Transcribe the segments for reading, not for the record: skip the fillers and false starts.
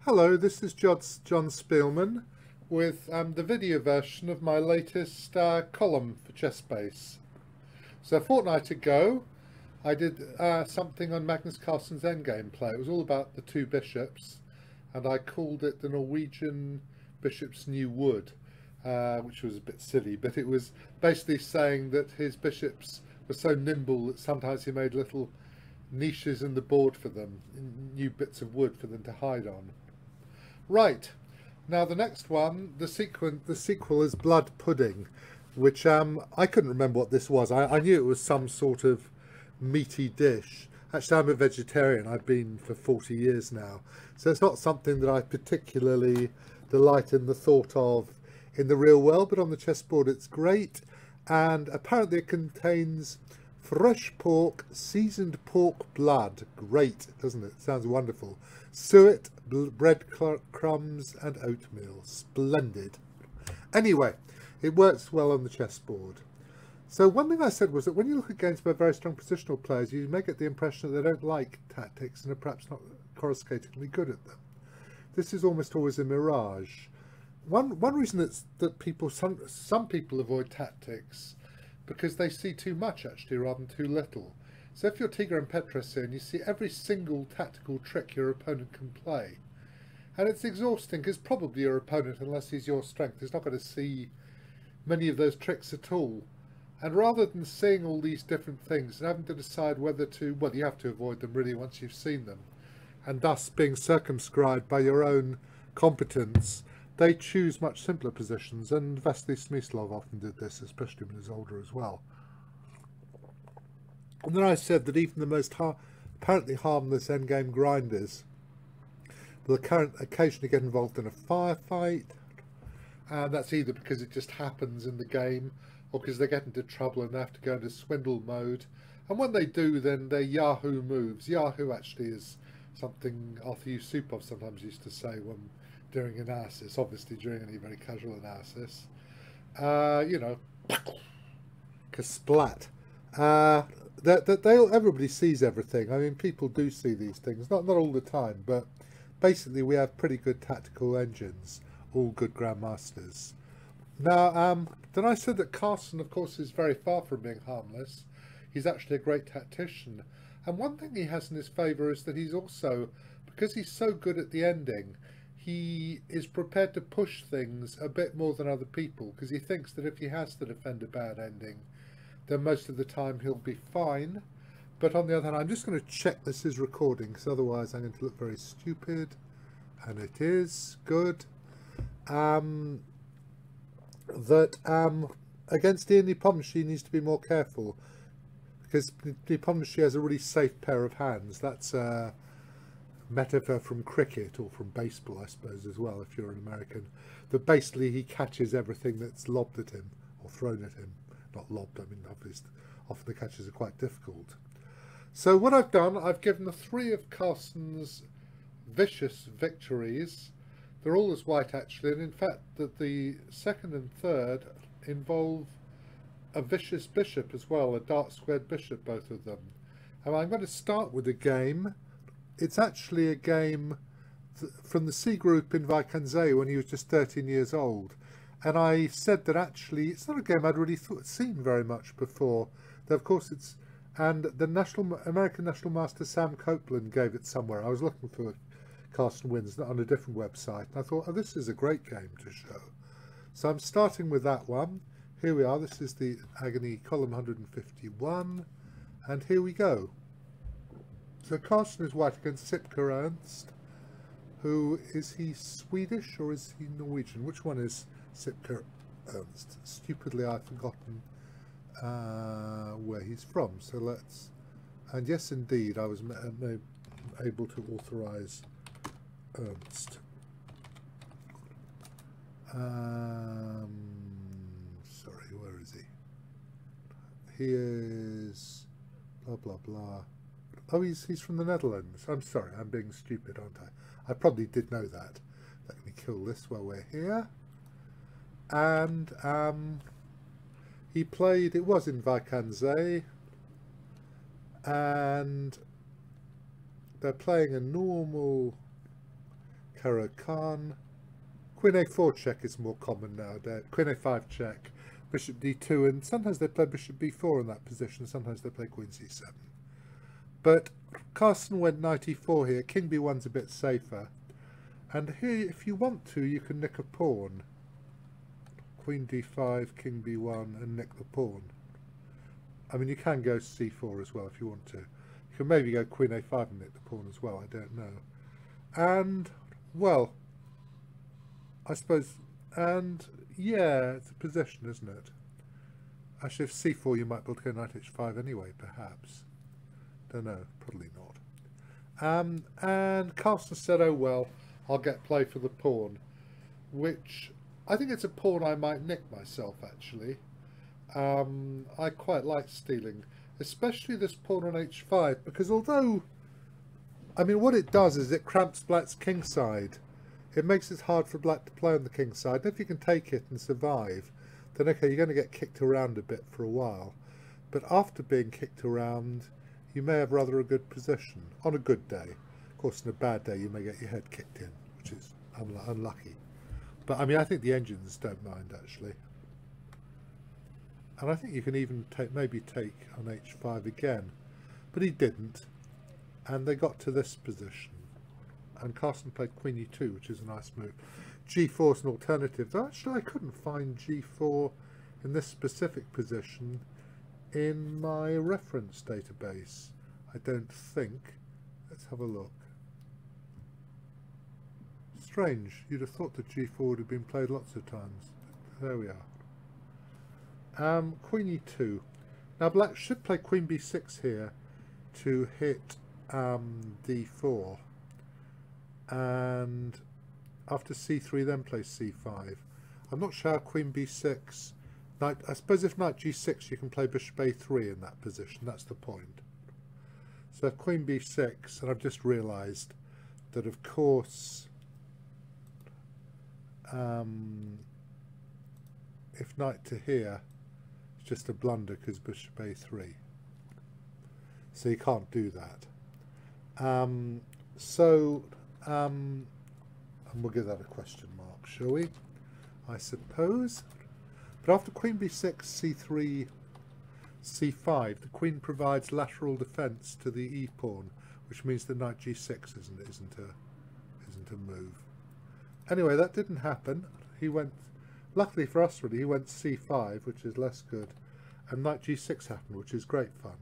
Hello, this is Jon Speelman with the video version of my latest column for ChessBase. So a fortnight ago I did something on Magnus Carlsen's endgame play. It was all about the two bishops, and I called it the Norwegian Bishop's New Wood, which was a bit silly, but it was basically saying that his bishops were so nimble that sometimes he made little niches in the board for them, new bits of wood for them to hide on. Right, now the next one, the sequel is Blood Pudding, which I couldn't remember what this was. I knew it was some sort of meaty dish. Actually, I'm a vegetarian. I've been for 40 years now, so it's not something that I particularly delight in the thought of in the real world, but on the chessboard it's great. And apparently it contains fresh pork, seasoned pork blood. Great, doesn't it? Sounds wonderful. Suet, breadcrumbs and oatmeal. Splendid. Anyway, it works well on the chessboard. So one thing I said was that when you look against very strong positional players, you may get the impression that they don't like tactics and are perhaps not corruscatingly good at them. This is almost always a mirage. One reason that some people avoid tactics because they see too much actually rather than too little. So if you're Tigre and Petrosian, you see every single tactical trick your opponent can play. And it's exhausting because probably your opponent, unless he's your strength, is not going to see many of those tricks at all. And rather than seeing all these different things and having to decide whether to, well, you have to avoid them really once you've seen them, and thus being circumscribed by your own competence, they choose much simpler positions, and Vasily Smyslov often did this, especially when he was older as well. And then I said that even the most apparently harmless endgame grinders will occasionally get involved in a firefight, and that's either because it just happens in the game or because they get into trouble and they have to go into swindle mode. And when they do, then they're Yahoo moves. Yahoo actually is something Arthur Yusupov sometimes used to say when during analysis, obviously during any very casual analysis. You know, splat. Everybody sees everything. I mean, people do see these things, not all the time, but basically we have pretty good tactical engines, all good grandmasters. Now, then I said that Carlsen, of course, is very far from being harmless. He's actually a great tactician, and one thing he has in his favour is that he's also, because he's so good at the ending, he is prepared to push things a bit more than other people, because he thinks that if he has to defend a bad ending, then most of the time he'll be fine. But on the other hand, I'm just going to check this is recording, because otherwise I'm going to look very stupid. And it is good. Against Ian Nepomniachtchi he needs to be more careful, because Nepomniachtchi has a really safe pair of hands. That's metaphor from cricket, or from baseball I suppose as well if you're an American, that basically he catches everything that's lobbed at him or thrown at him. Not lobbed, I mean obviously often the catches are quite difficult. So what I've done, I've given the three of Carlsen's vicious victories. They're all as white actually, and in fact that the second and third involve a vicious bishop as well, a dark squared bishop, both of them. And I'm going to start with a game. It's actually a game from the C group in Vacanze when he was just 13 years old. And I said that actually it's not a game I'd really seen very much before. Though of course it's, and the American National Master Sam Copeland gave it somewhere. I was looking for Carlsen Wins on a different website, and I thought, oh, this is a great game to show. So I'm starting with that one. Here we are. This is the Agony column 151, and here we go. So Carlsen is white against Sipka Ernst. Who is he? Swedish or is he Norwegian? Which one is Sipka Ernst? Stupidly, I've forgotten where he's from. So let's. And yes, indeed, I was able to authorize Ernst. Sorry, where is he? He is blah blah blah. Oh, he's from the Netherlands. I'm sorry, I'm being stupid, aren't I? I probably did know that. Let me kill this while we're here. And he played, it was in Vacanze, and they're playing a normal Hero Khan. Queen a4 check is more common nowadays. Queen a5 check, bishop d2, and sometimes they play bishop b4 in that position, sometimes they play queen c7. But Carlsen went knight e4 here, king b1's a bit safer. And here, if you want to, you can nick a pawn. Queen d5, king b1, and nick the pawn. I mean, you can go c4 as well if you want to. You can maybe go queen a5 and nick the pawn as well, I don't know. And, well, I suppose, and yeah, it's a position, isn't it? Actually, if c4, you might be able to go knight h5 anyway, perhaps. Don't know, probably not. And Carlsen said, oh well, I'll get play for the pawn, which I think it's a pawn I might nick myself, actually. I quite like stealing, especially this pawn on h5, because although, I mean, what it does is it cramps black's king side. It makes it hard for black to play on the king side. And if you can take it and survive, then okay, you're going to get kicked around a bit for a while. But after being kicked around, you may have rather a good position on a good day. Of course, on a bad day, you may get your head kicked in, which is unlucky. But I mean, I think the engines don't mind, actually. And I think you can even maybe take on h5 again. But he didn't. And they got to this position. And Carlsen played queen e2, which is a nice move. g4 is an alternative. Though actually, I couldn't find g4 in this specific position in my reference database. I don't think. Let's have a look. Strange. You'd have thought that g4 would have been played lots of times. There we are. Queen e2. Now black should play queen b6 here to hit d4. And after c3 then play c5. I'm not sure how queen b6, knight, I suppose if knight g6 you can play bishop a3 in that position, that's the point. So queen b6, and I've just realised that of course if knight to here it's just a blunder because bishop a3. So you can't do that. And we'll give that a question mark, shall we? I suppose. But after queen b6, c3, c5, the queen provides lateral defence to the e pawn, which means that knight g6 isn't a move. Anyway, that didn't happen. He went, luckily for us really, he went c5, which is less good, and knight g6 happened, which is great fun.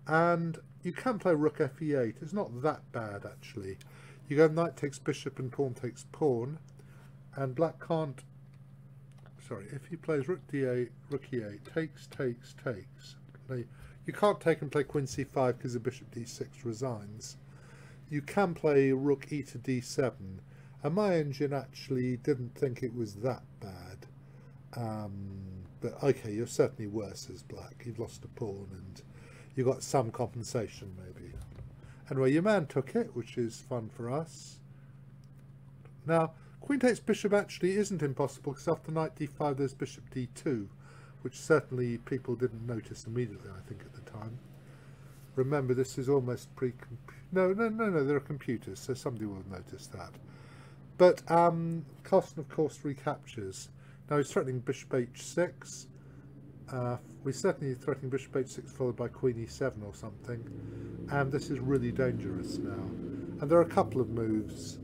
And you can play rook fe8. It's not that bad, actually. You go knight takes bishop and pawn takes pawn, and black can't... Sorry, if he plays rook d8, rook e8, takes. Now, you can't take and play queen c5 because the bishop d6 resigns. You can play rook e to d7, and my engine actually didn't think it was that bad. But okay, you're certainly worse as black. You've lost a pawn and you got some compensation maybe. Anyway, your man took it, which is fun for us. Now, queen takes bishop actually isn't impossible because after knight d5 there's bishop d2, which certainly people didn't notice immediately, I think, at the time. Remember, this is almost no, there are computers, so somebody will notice that. But Carlsen, of course, recaptures. Now he's threatening bishop h6. We're certainly threatening bishop h6 followed by queen e7 or something. And this is really dangerous now. And there are a couple of moves.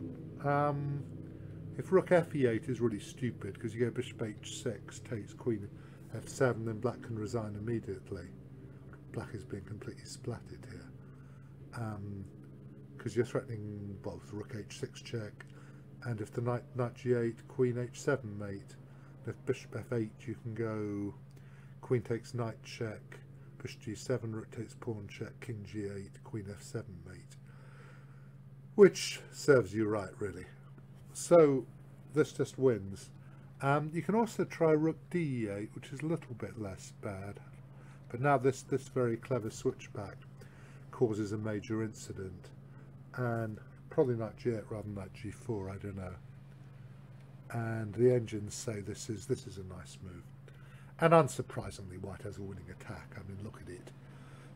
If rook fe8 is really stupid, because you go bishop h6, takes queen f7, then black can resign immediately. Black is being completely splatted here. Because you're threatening both rook h6 check, and if the knight g8, queen h7 mate. And if bishop f8, you can go queen takes knight check, bishop g7, rook takes pawn check, king g8, queen f7 mate. Which serves you right, really. So this just wins. You can also try rook d8, which is a little bit less bad. But now this very clever switchback causes a major incident. And probably knight g8 rather than knight g4, I don't know. And the engines say this is a nice move. And unsurprisingly, white has a winning attack. I mean, look at it.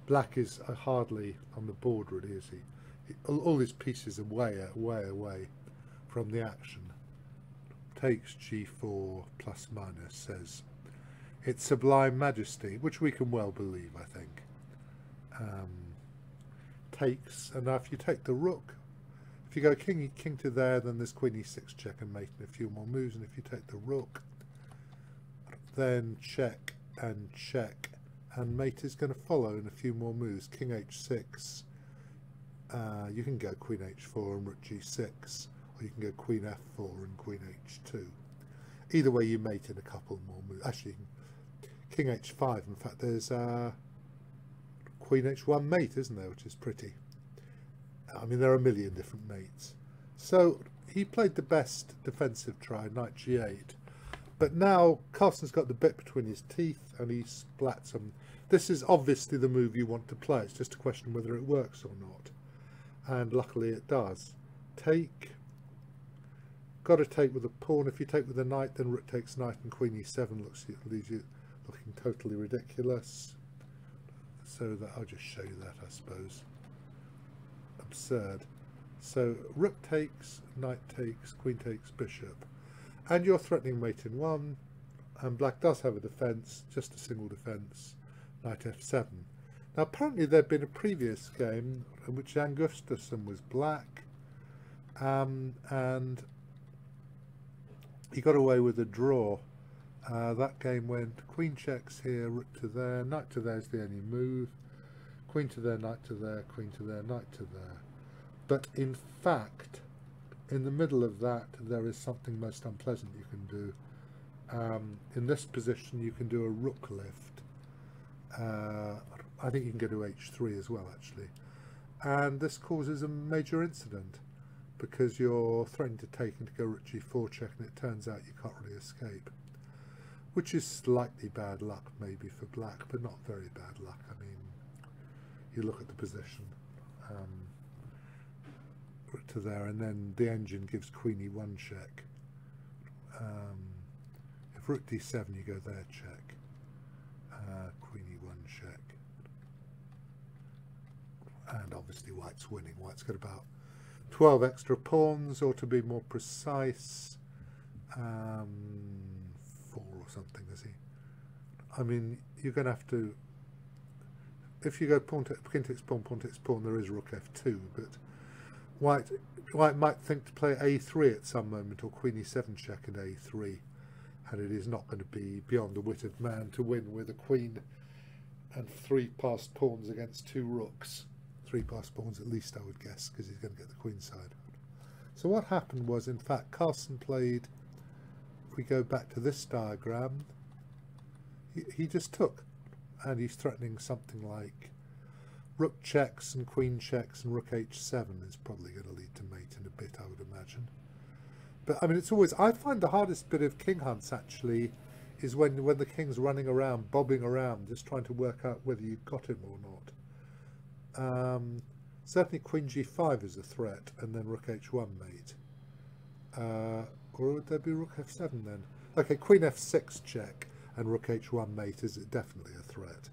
Black is hardly on the board, really, is he? All his pieces are way away. from the action. Takes g4 plus minus, says its sublime majesty, which we can well believe, I think. Takes, and now if you take the rook, if you go king to there, then there's queen e6 check and mate in a few more moves, and if you take the rook, then check, and mate is going to follow in a few more moves. King h6, you can go queen h4 and rook g6, or you can go queen f4 and queen h2. Either way you mate in a couple more moves. Actually, king h5, in fact there's queen h1 mate, isn't there, which is pretty. I mean, there are a million different mates. So he played the best defensive try, knight g8. But now Carlsen's got the bit between his teeth and he splats them. This is obviously the move you want to play. It's just a question whether it works or not. And luckily it does. Take. Got to take with a pawn. If you take with a knight, then rook takes knight and queen e7 leaves you looking totally ridiculous. So that I'll just show you that, I suppose. Absurd. So rook takes, knight takes, queen takes, bishop. And you're threatening mate in one, and black does have a defence, just a single defence, knight f7. Now apparently there'd been a previous game in which Jan Gustafsson was black, and he got away with a draw. That game went queen checks here, rook to there, knight to there is the only move, queen to there, knight to there, queen to there, knight to there. But in fact, in the middle of that, there is something most unpleasant you can do. In this position, you can do a rook lift. I think you can go to h3 as well, actually. And this causes a major incident because you're threatening to take and to go rook g4 check, and it turns out you can't really escape. Which is slightly bad luck, maybe, for black, but not very bad luck. I mean, you look at the position. Rook to there, and then the engine gives queen e1 check. If rook d7, you go there, check. Queen e1 check. And obviously white's winning. White's got about 12 extra pawns, or to be more precise, 4 or something, is he? I mean, you're going to have to, if you go king takes pawn, there is rook f2, but White might think to play a3 at some moment, or queen e7 check and a3, and it is not going to be beyond the wit of man to win with a queen and 3 passed pawns against 2 rooks. 3 passed pawns at least, I would guess, because he's going to get the queen side. So what happened was, in fact, Carlsen played, if we go back to this diagram, he just took, and he's threatening something like rook checks and queen checks and rook h7 is probably going to lead to mate in a bit, I would imagine. But I mean, it's always, I find the hardest bit of king hunts actually is when the king's running around, bobbing around, just trying to work out whether you've got him or not. Certainly queen g5 is a threat, and then rook h1 mate. Or would there be rook f7 then? Okay, queen f6 check and rook h1 mate is definitely a threat.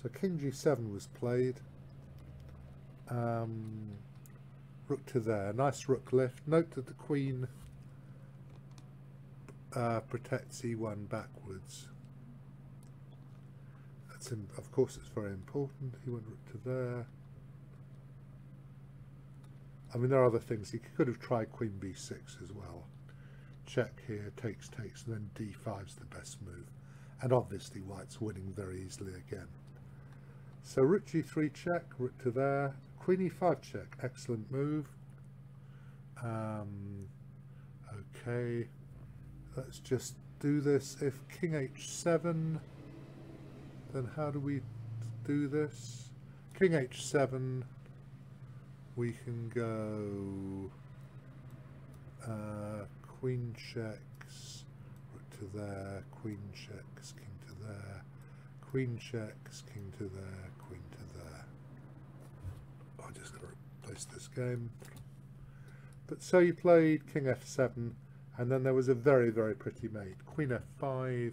So king g7 was played. Rook to there, nice rook lift. Note that the queen protects e1 backwards. That's of course it's very important. He went rook to there. I mean, there are other things. He could have tried queen b6 as well. Check here, takes, and then d5 is the best move. And obviously white's winning very easily again. So rook g3 check, rook to there, queen e5 check, excellent move. Okay, let's just do this. If king h7, then how do we do this? King h7, we can go queen checks, rook to there, queen checks, king to there, queen checks, king to there, queen to there. I'm just going to replace this game. But so you played king f7, and then there was a very, very pretty mate. Queen f5.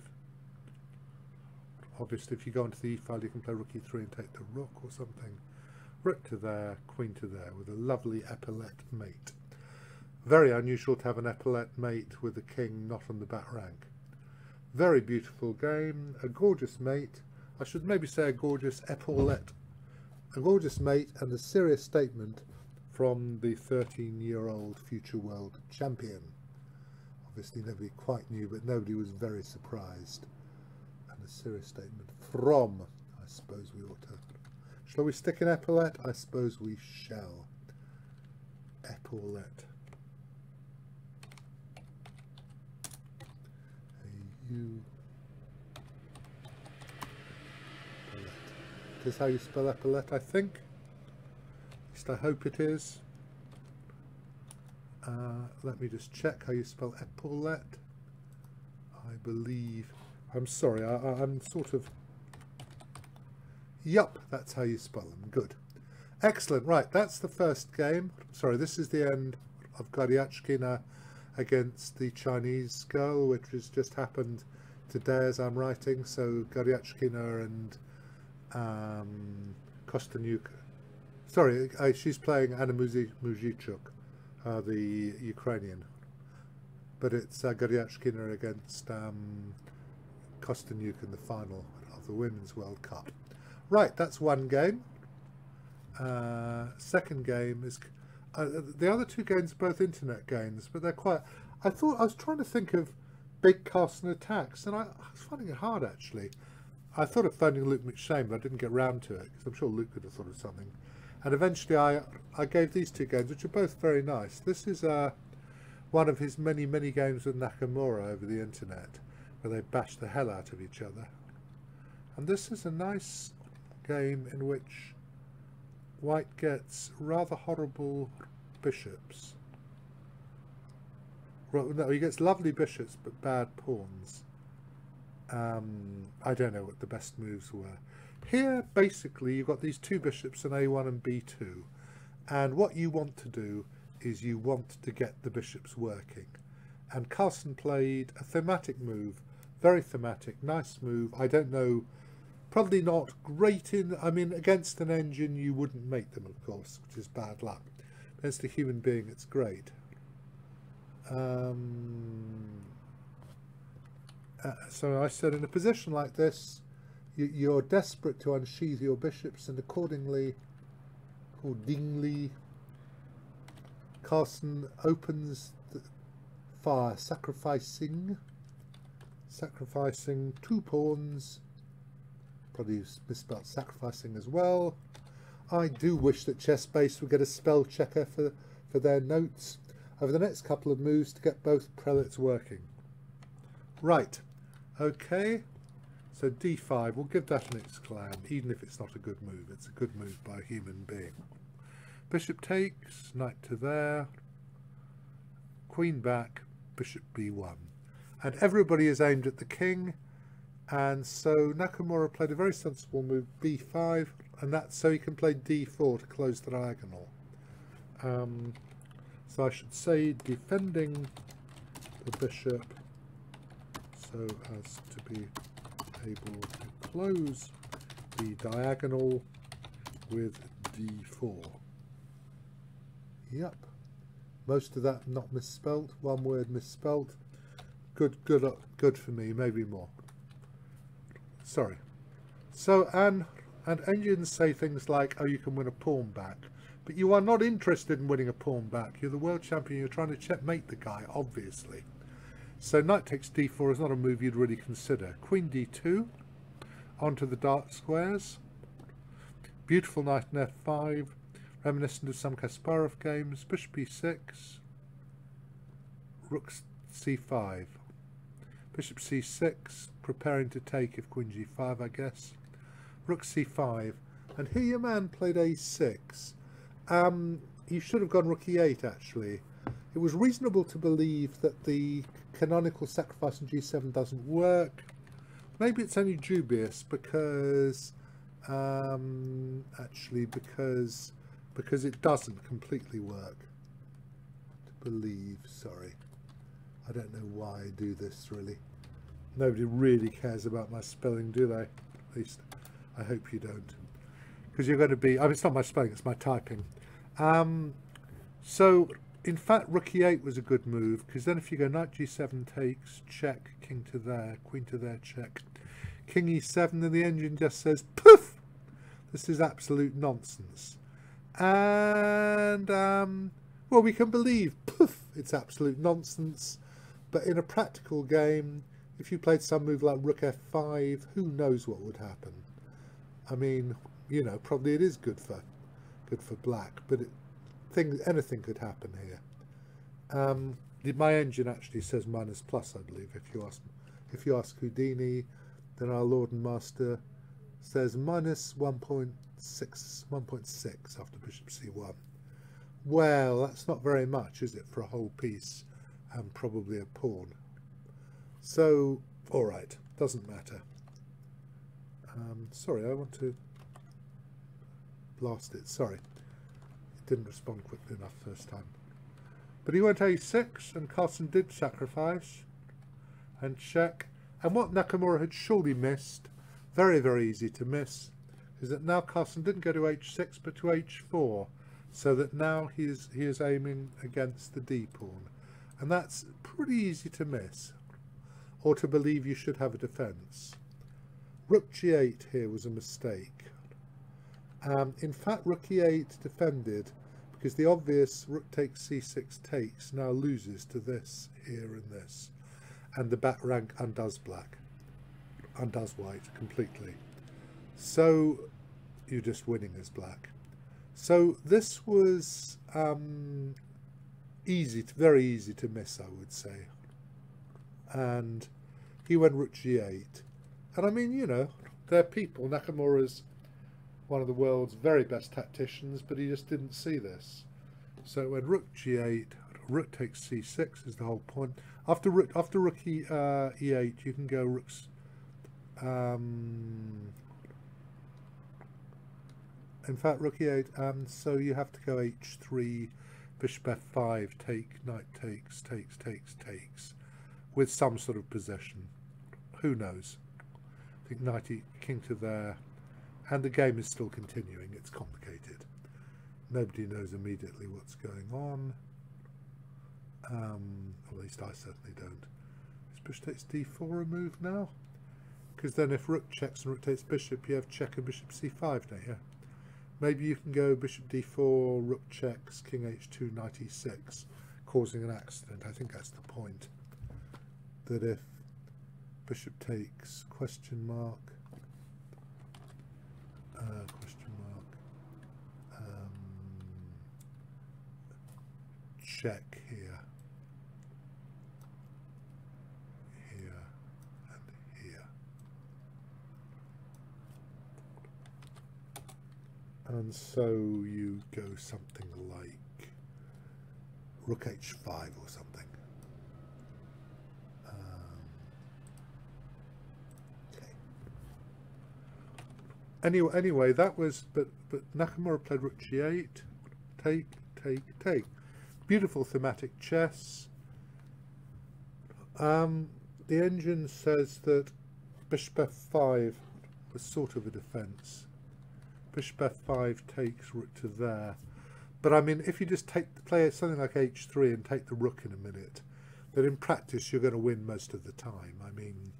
Obviously, if you go onto the e-file, you can play rook e3 and take the rook or something. Rook to there, queen to there, with a lovely epaulette mate. Very unusual to have an epaulette mate with a king not on the back rank. Very beautiful game, a gorgeous mate. I should maybe say a gorgeous epaulette. A gorgeous mate and a serious statement from the 13-year-old future world champion. Obviously nobody quite knew, but nobody was very surprised. And a serious statement from, I suppose we ought to. Shall we stick an epaulette? I suppose we shall. Epaulette. It is how you spell epaulette, I think. At least I hope it is. Let me just check how you spell epaulette. I believe... I'm sorry, I'm sort of... Yup, that's how you spell them. Good. Excellent. Right, that's the first game. Sorry, this is the end of Goryachkina against the Chinese girl, which has just happened today as I'm writing. So Goryachkina and Kostanuk. Sorry, she's playing Anna Muzhichuk, the Ukrainian. But it's Goryachkina against Kostanuk in the final of the Women's World Cup. Right, that's one game. Second game is... the other two games are both internet games, but they're quite... I was trying to think of big Carlsen attacks, and I was finding it hard, actually. I thought of phoning Luke McShane, but I didn't get round to it, because I'm sure Luke could have thought of something. And eventually I gave these two games, which are both very nice. This is one of his many, many games with Nakamura over the internet, where they bash the hell out of each other. And this is a nice game in which White gets rather horrible bishops. Well, no, he gets lovely bishops but bad pawns. I don't know what the best moves were. Here, basically, you've got these two bishops in A1 and B2. And what you want to do is you want to get the bishops working. And Carlsen played a thematic move. Very thematic, nice move. I don't know... Probably not great in... I mean, against an engine, you wouldn't make them, of course, which is bad luck. Against a human being, it's great. So I said, in a position like this, you're desperate to unsheath your bishops, and accordingly, Carlsen opens the fire, sacrificing 2 pawns. Probably misspelled sacrificing as well. I do wish that ChessBase would get a spell checker for their notes over the next couple of moves to get both prelates working. Right, okay, so d5, we'll give that an exclam, even if it's not a good move. It's a good move by a human being. Bishop takes, knight to there, queen back, bishop b1. And everybody is aimed at the king. And so Nakamura played a very sensible move, b5, and that's so he can play d4 to close the diagonal. So I should say defending the bishop so as to be able to close the diagonal with d4. Yep. Most of that not misspelt, one word misspelt. Good for me, maybe more. Sorry. So, and engines say things like, oh, you can win a pawn back. But you are not interested in winning a pawn back. You're the world champion. You're trying to checkmate the guy, obviously. So knight takes d4 is not a move you'd really consider. Queen d2, onto the dark squares. Beautiful knight in f5, reminiscent of some Kasparov games. Bishop e6, rook c5. Bishop c6, preparing to take if queen g5, I guess. Rook c5, and here your man played a6. He should have gone rook e8, actually. It was reasonable to believe that the canonical sacrifice on g7 doesn't work. Maybe it's only dubious because, actually, because it doesn't completely work. To believe, sorry. I don't know why I do this, really. Nobody really cares about my spelling, do they? At least, I hope you don't. Because you're going to be... I mean, it's not my spelling, it's my typing. So, in fact, rook e8 was a good move, because then if you go knight g7 takes, check, king to there, queen to there, check, king e7, and the engine just says, poof! This is absolute nonsense. And, well, we can believe, poof, it's absolute nonsense. But in a practical game, if you played some move like rook f5, who knows what would happen? I mean, you know, probably it is good for black, but anything could happen here. My engine actually says minus plus, I believe. If you ask Houdini, then our Lord and Master says minus 1.6 after bishop c1. Well, that's not very much, is it, for a whole piece and probably a pawn? So, all right, doesn't matter. Sorry, I want to blast it. Sorry, it didn't respond quickly enough first time. But he went a6, and Carlsen did sacrifice and check. And what Nakamura had surely missed, very, very easy to miss, is that now Carlsen didn't go to h6 but to h4, so that now he is aiming against the d pawn, and that's pretty easy to miss, or to believe you should have a defence. Rook g8 here was a mistake. In fact, rook e8 defended because the obvious rook takes c6 takes now loses to this here and this, and the back rank undoes white completely. So you're just winning as black. So this was very easy to miss, I would say. And he went rook g8. And I mean, you know, they're people. Nakamura's one of the world's very best tacticians, but he just didn't see this. So when rook g8, rook takes c6 is the whole point. After rook e8, you can go rooks. In fact, rook e8. So you have to go h3, bishop f5, take, knight takes, takes, with some sort of possession. Who knows? I think knight king to there, and the game is still continuing. It's complicated. Nobody knows immediately what's going on. At least I certainly don't. Is bishop takes d4 a move now? Because then if rook checks and rook takes bishop, you have check and bishop c5 now, yeah? Maybe you can go bishop d4, rook checks, king h2, knight e6, causing an accident. I think that's the point. That if bishop takes question mark, check here, and here. And so you go something like rook h5 or something. Okay. Anyway, that was, but Nakamura played rook g8, take. Beautiful thematic chess. The engine says that bishop f5 was sort of a defence. Bishop f5 takes rook to there. But I mean, if you just play something like h3 and take the rook in a minute, then in practice you're going to win most of the time. I mean,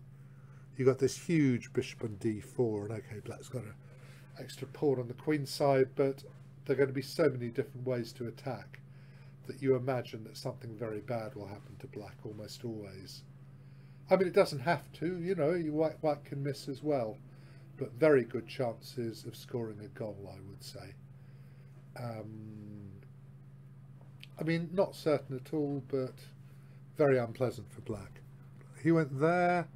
you've got this huge bishop on d4, and okay, black's got an extra pawn on the queen side, but there are going to be so many different ways to attack that you imagine that something very bad will happen to black almost always. I mean, it doesn't have to, you know, white can miss as well, but very good chances of scoring a goal, I would say. I mean, not certain at all, but very unpleasant for black. He went there,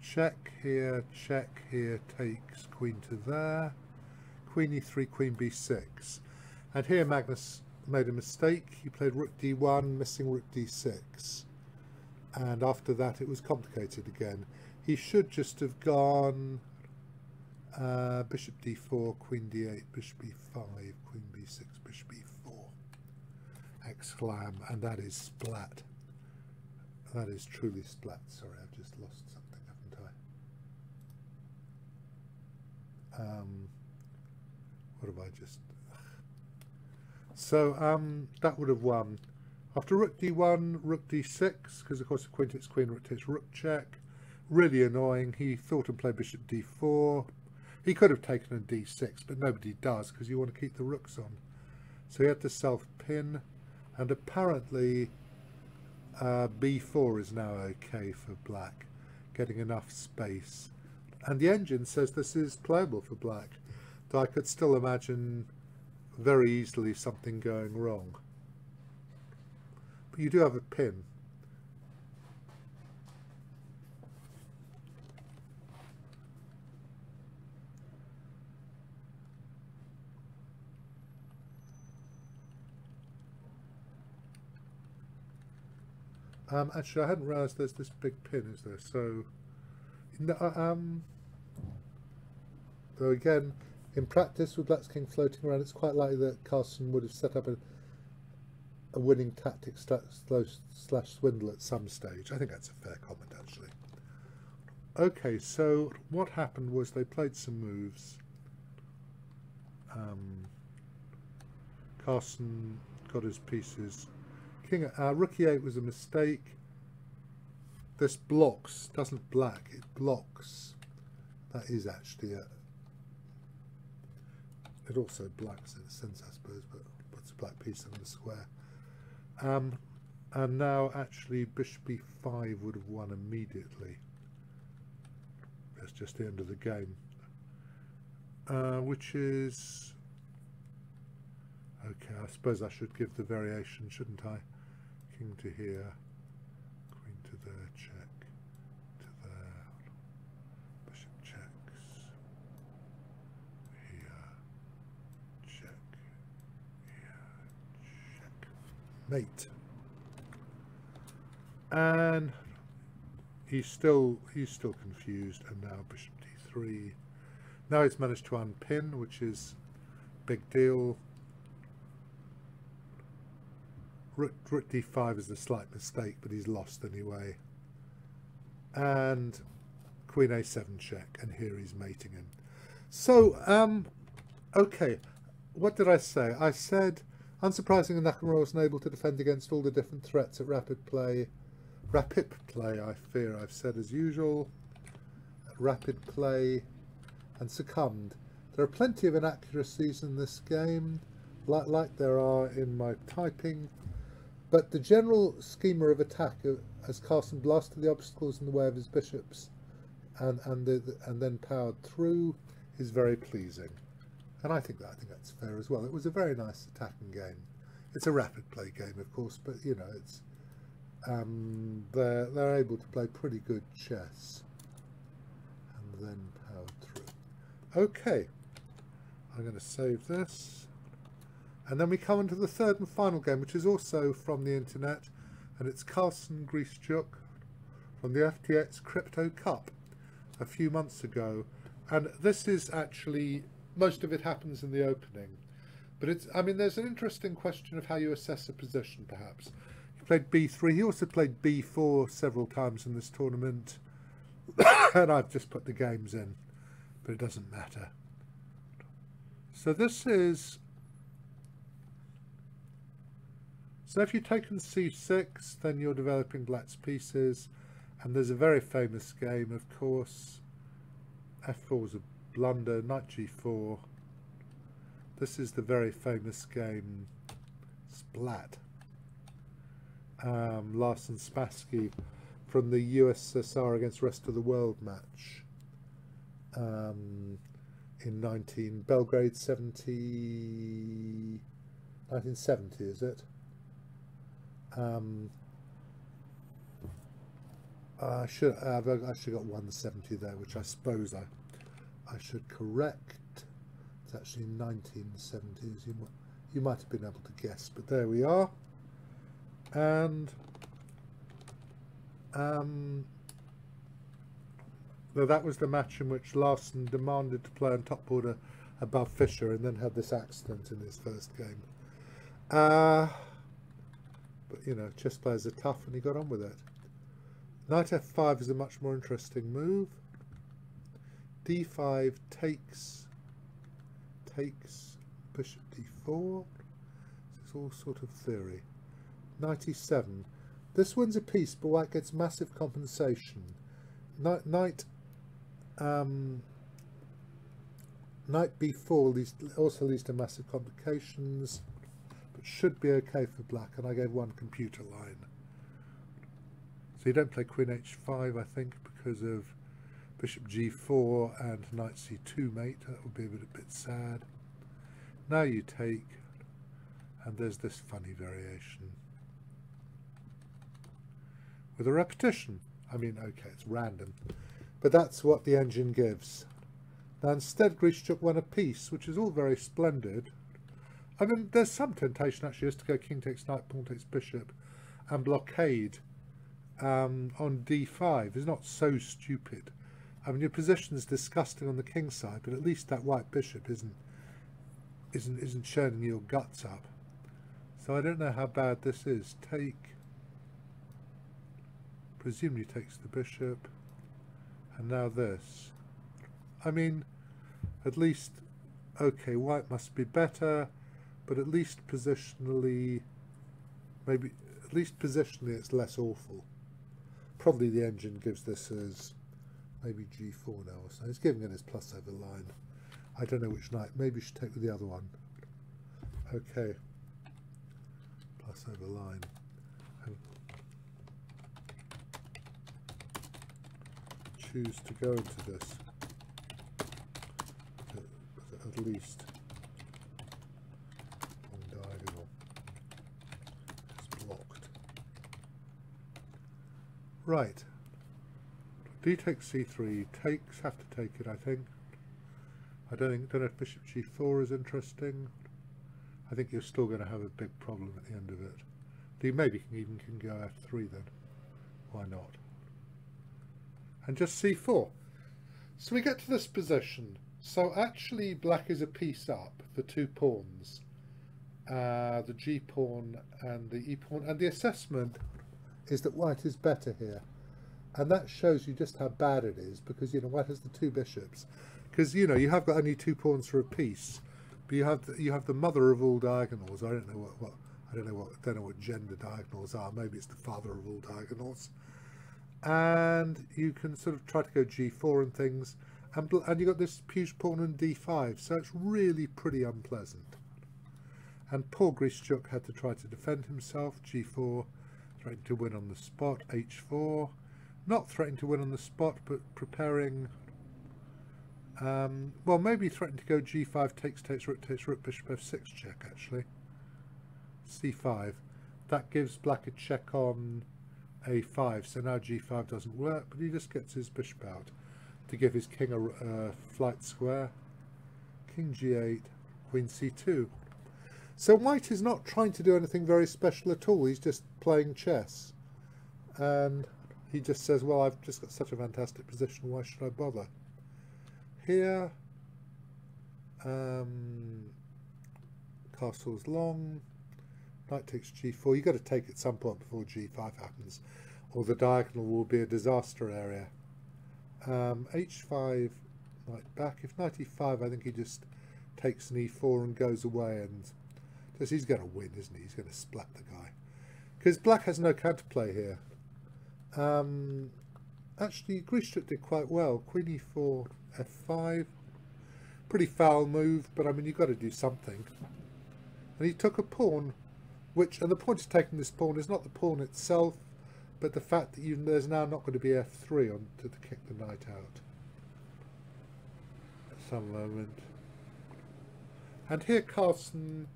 check here, takes, queen to there, queen e3, queen b6. And here Magnus made a mistake. He played rook d1, missing rook d6. And after that it was complicated again. He should just have gone bishop d4, queen d8, bishop e5, queen b6, bishop e4. Exclam, and that is splat. That is truly splat. Sorry, I've just lost something, haven't I? What have I just... So that would have won. After rook d1, rook d6, because of course the queen takes queen, rook takes rook check. Really annoying. He thought to play bishop d4. He could have taken a d6, but nobody does because you want to keep the rooks on. So he had to self-pin, and apparently b4 is now okay for black, getting enough space. And the engine says this is playable for black, though I could still imagine very easily something going wrong. But you do have a pin. Actually, I hadn't realised there's this big pin, is there? So, though again, in practice with Black's King floating around, it's quite likely that Carlsen would have set up a winning tactic slash swindle at some stage. I think that's a fair comment, actually. Okay, so what happened was they played some moves. Carlsen got his pieces. Rook e8 was a mistake. This blocks, doesn't black, it blocks. That is actually a... It also blacks in a sense, I suppose, but puts a black piece on the square. And now actually bishop e5 would have won immediately. That's just the end of the game. Which is... Okay, I suppose I should give the variation, shouldn't I? King to here, queen to there, check, to there, bishop checks, here, check, here, check, mate. And he's still confused, and now bishop d3. Now he's managed to unpin, which is big deal. Rook d5 is a slight mistake, but he's lost anyway. And queen a7 check, and here he's mating him. So, okay, what did I say? I said, unsurprisingly, Nakamura wasn't able to defend against all the different threats at rapid play. Rapid play, I fear I've said as usual. Rapid play, and succumbed. There are plenty of inaccuracies in this game, like there are in my typing. But the general schema of attack, as Carlsen blasted the obstacles in the way of his bishops and then powered through, is very pleasing. And I think that's fair as well. It was a very nice attacking game. It's a rapid play game, of course, but you know, it's they're able to play pretty good chess and then powered through. Okay, I'm going to save this. And then we come into the third and final game, which is also from the internet, and it's Carlsen Grischuk from the FTX Crypto Cup a few months ago. And this is actually, most of it happens in the opening. But it's, I mean, there's an interesting question of how you assess a position, perhaps. He played b3. He also played b4 several times in this tournament. And I've just put the games in, but it doesn't matter. So this is... So if you've taken c6, then you're developing black's pieces, and there's a very famous game, of course. f4 is a blunder, knight g4. This is the very famous game, Splat. Larsen Spassky from the USSR against rest of the world match in Belgrade 1970, is it? I should have actually got 170 there, which I suppose I should correct. It's actually 1970s. You might have been able to guess, but there we are. And though that was the match in which Larsen demanded to play on top board above Fischer, and then had this accident in his first game. But, you know, chess players are tough, and he got on with it. Knight f5 is a much more interesting move. d5 takes bishop d4. This is all sort of theory. knight e7. This wins a piece, but white gets massive compensation. Knight b4 also leads to massive complications, but should be okay for black, and I gave one computer line. So you don't play queen h5, I think, because of bishop g4 and knight c2 mate. That would be a bit sad. Now you take, and there's this funny variation with a repetition. I mean, okay, it's random, but that's what the engine gives. Now instead Grishchuk won a piece, which is all very splendid. I mean, there's some temptation actually just to go king takes knight, pawn takes bishop, and blockade on d5 is not so stupid. I mean, your position's disgusting on the king side, but at least that white bishop isn't churning your guts up. So I don't know how bad this is. Take, presumably takes the bishop, and now this. I mean, at least, okay, white must be better, but at least positionally, maybe, at least positionally it's less awful. Probably the engine gives this as maybe g4 now or so. It's giving it as plus over line. I don't know which knight. Maybe you should take with the other one. Okay. Plus over line. And choose to go into this. At least on diagonal. It's blocked. Right. D takes c3. Takes, have to take it, I think. I don't know if bishop g4 is interesting. I think you're still going to have a big problem at the end of it. D maybe even can go f3 then. Why not? And just c4. So we get to this position. So actually black is a piece up for 2 pawns. The g pawn and the e pawn. And the assessment is that white is better here. And that shows you just how bad it is, because, you know, white has the 2 bishops. Because, you know, you have got only 2 pawns for a piece, but you have the mother of all diagonals. I don't know what gender diagonals are. Maybe it's the father of all diagonals. And you can sort of try to go g4 and things, and you got this huge pawn in d5. So it's really pretty unpleasant. And poor Grishchuk had to try to defend himself. G4, threatening to win on the spot. H4, not threatening to win on the spot, but preparing. Well, maybe threatening to go g5, takes rook, bishop f6 check, actually. c5. That gives black a check on a5, so now g5 doesn't work, but he just gets his bishop out to give his king a flight square. King g8, queen c2. So white is not trying to do anything very special at all. He's just playing chess. And he just says, well, I've just got such a fantastic position, why should I bother? Here, castle's long, knight takes g4. You've got to take at some point before g5 happens, or the diagonal will be a disaster area. h5, knight back. If knight e5, I think he just takes an e4 and goes away, and just, he's going to win, isn't he? He's going to splat the guy. Because black has no counterplay here. Actually, Grishchuk did quite well. Queen e4, f5. Pretty foul move, but I mean, you've got to do something. And he took a pawn, which, and the point of taking this pawn is not the pawn itself, but the fact that there's now not going to be f3 on to kick the knight out at some moment. And here Carlsen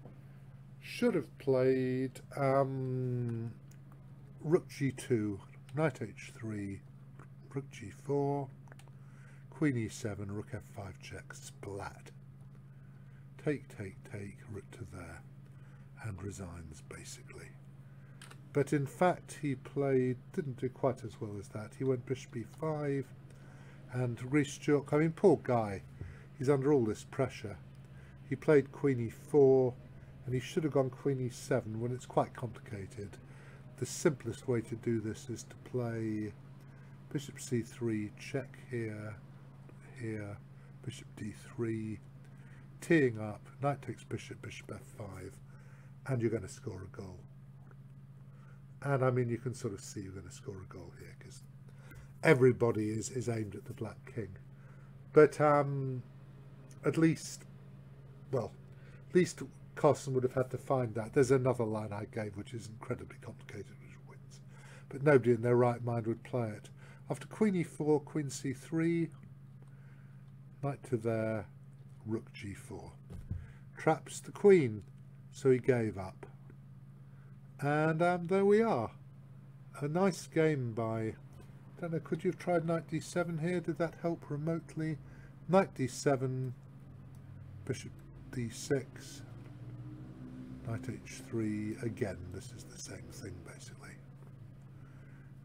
should have played rook g2, knight h3, rook g4, queen e7, rook f5 check, splat. Take, rook to there, and resigns, basically. But in fact, he didn't do quite as well as that. He went bishop e5, and Grishchuk, I mean, poor guy, he's under all this pressure. He played queen e4, and he should have gone queen e7 when it's quite complicated. The simplest way to do this is to play bishop c3, check here, bishop d3, teeing up, knight takes bishop, bishop f5, and you're going to score a goal. And I mean, you can sort of see you're going to score a goal here because everybody is aimed at the black king. But at least, well, at least Carlsen would have had to find that. There's another line I gave which is incredibly complicated, which wins. But nobody in their right mind would play it. After queen e4, queen c3, knight to there, rook g4. Traps the queen, so he gave up. And there we are. A nice game by, don't know, could you have tried knight d7 here? Did that help remotely? Knight d7, bishop d6, knight h3. Again, this is the same thing basically.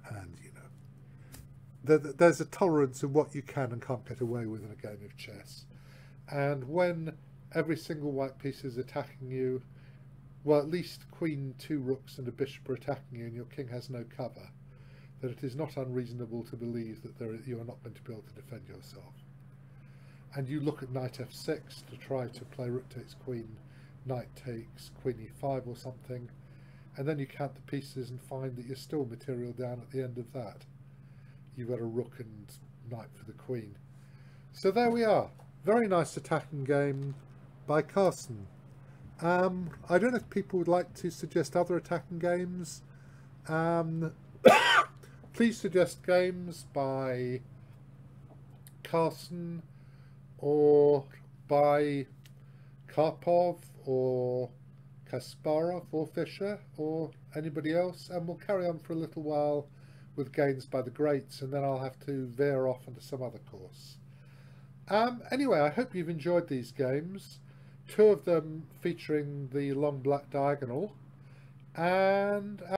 And you know, there's a tolerance of what you can and can't get away with in a game of chess. And when every single white piece is attacking you, well, at least queen, two rooks and a bishop are attacking you and your king has no cover, that it is not unreasonable to believe that you are not going to be able to defend yourself. And you look at knight f6 to try to play rook takes queen, knight takes queen e5 or something, and then you count the pieces and find that you're still material down at the end of that. You've got a rook and knight for the queen. So there we are. Very nice attacking game by Carlsen. I don't know if people would like to suggest other attacking games. Please suggest games by Carlsen or by Karpov or Kasparov or Fischer or anybody else, and we'll carry on for a little while with games by the greats, and then I'll have to veer off into some other course. Anyway, I hope you've enjoyed these games. 2 of them featuring the long black diagonal, and